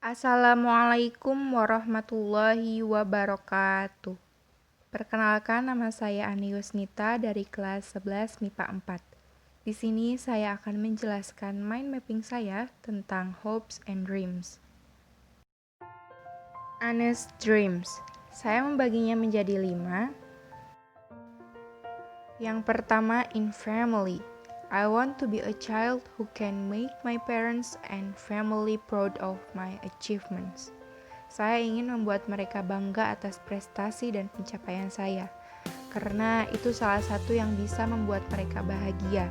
Assalamualaikum warahmatullahi wabarakatuh. Perkenalkan, nama saya Ani Yusnita dari kelas 11 MIPA 4. Di sini saya akan menjelaskan mind mapping saya tentang hopes and dreams. Honest dreams. Saya membaginya menjadi 5. Yang pertama, in family. I want to be a child who can make my parents and family proud of my achievements. Saya ingin membuat mereka bangga atas prestasi dan pencapaian saya, karena itu salah satu yang bisa membuat mereka bahagia.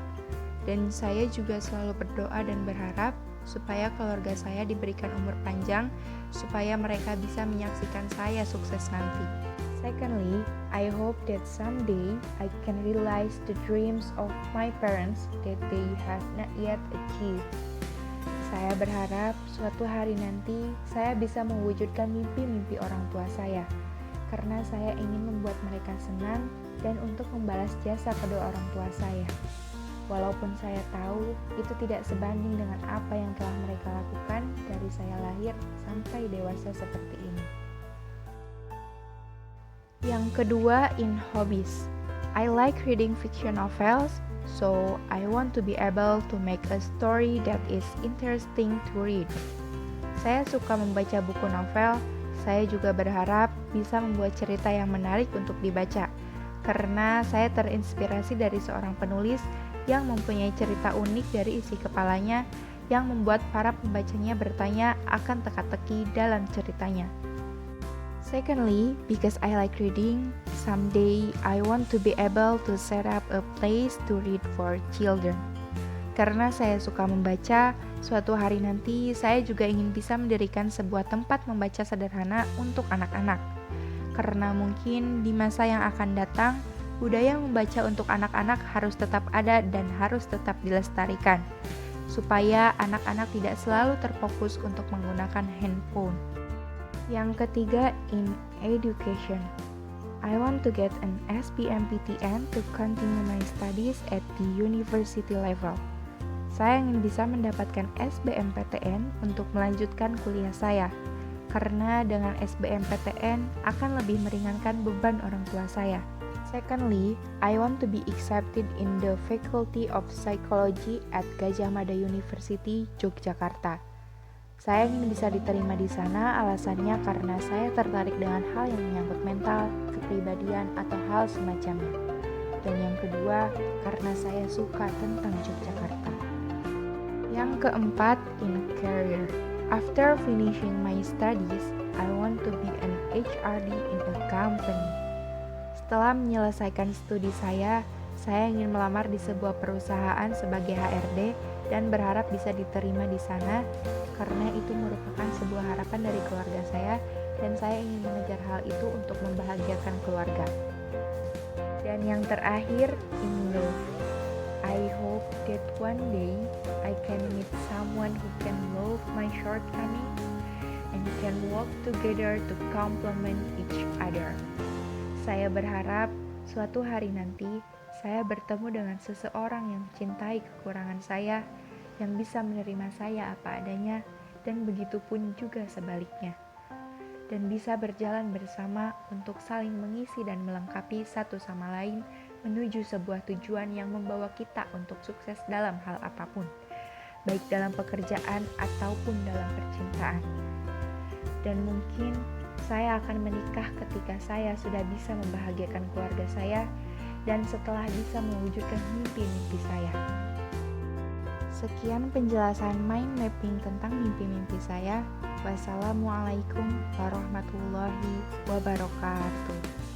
Dan saya juga selalu berdoa dan berharap supaya keluarga saya diberikan umur panjang, supaya mereka bisa menyaksikan saya sukses nanti. Secondly, I hope that someday I can realize the dreams of my parents that they have not yet achieved. Saya berharap suatu hari nanti saya bisa mewujudkan mimpi-mimpi orang tua saya, karena saya ingin membuat mereka senang dan untuk membalas jasa kedua orang tua saya. Walaupun saya tahu itu tidak sebanding dengan apa yang telah mereka lakukan dari saya lahir sampai dewasa seperti ini. Yang kedua, in hobbies. I like reading fiction novels, so I want to be able to make a story that is interesting to read. Saya suka membaca buku novel, saya juga berharap bisa membuat cerita yang menarik untuk dibaca, karena saya terinspirasi dari seorang penulis yang mempunyai cerita unik dari isi kepalanya yang membuat para pembacanya bertanya akan teka-teki dalam ceritanya. Secondly, because I like reading, someday I want to be able to set up a place to read for children. Karena saya suka membaca, suatu hari nanti saya juga ingin bisa mendirikan sebuah tempat membaca sederhana untuk anak-anak. Karena mungkin di masa yang akan datang, budaya membaca untuk anak-anak harus tetap ada dan harus tetap dilestarikan, supaya anak-anak tidak selalu terfokus untuk menggunakan handphone. Yang ketiga, in education. I want to get an SBMPTN to continue my studies at the university level. Saya ingin bisa mendapatkan SBMPTN untuk melanjutkan kuliah saya, karena dengan SBMPTN akan lebih meringankan beban orang tua saya. Secondly, I want to be accepted in the Faculty of Psychology at Gadjah Mada University, Yogyakarta. Saya ingin bisa diterima di sana, alasannya karena saya tertarik dengan hal yang menyangkut mental, kepribadian, atau hal semacamnya. Dan yang kedua, karena saya suka tentang Yogyakarta. Yang keempat, in career. After finishing my studies, I want to be an HRD in a company. Setelah menyelesaikan studi saya ingin melamar di sebuah perusahaan sebagai HRD dan berharap bisa diterima di sana, karena itu merupakan sebuah harapan dari keluarga saya dan saya ingin mengejar hal itu untuk membahagiakan keluarga. Dan yang terakhir, in love. I hope that one day I can meet someone who can love my shortcomings and can work together to complement each other. Saya berharap suatu hari nanti saya bertemu dengan seseorang yang mencintai kekurangan saya, yang bisa menerima saya apa adanya, dan begitu pun juga sebaliknya. Dan bisa berjalan bersama untuk saling mengisi dan melengkapi satu sama lain menuju sebuah tujuan yang membawa kita untuk sukses dalam hal apapun, baik dalam pekerjaan ataupun dalam percintaan. Dan mungkin saya akan menikah ketika saya sudah bisa membahagiakan keluarga saya dan setelah bisa mewujudkan mimpi-mimpi saya. Sekian penjelasan mind mapping tentang mimpi-mimpi saya. Wassalamualaikum warahmatullahi wabarakatuh.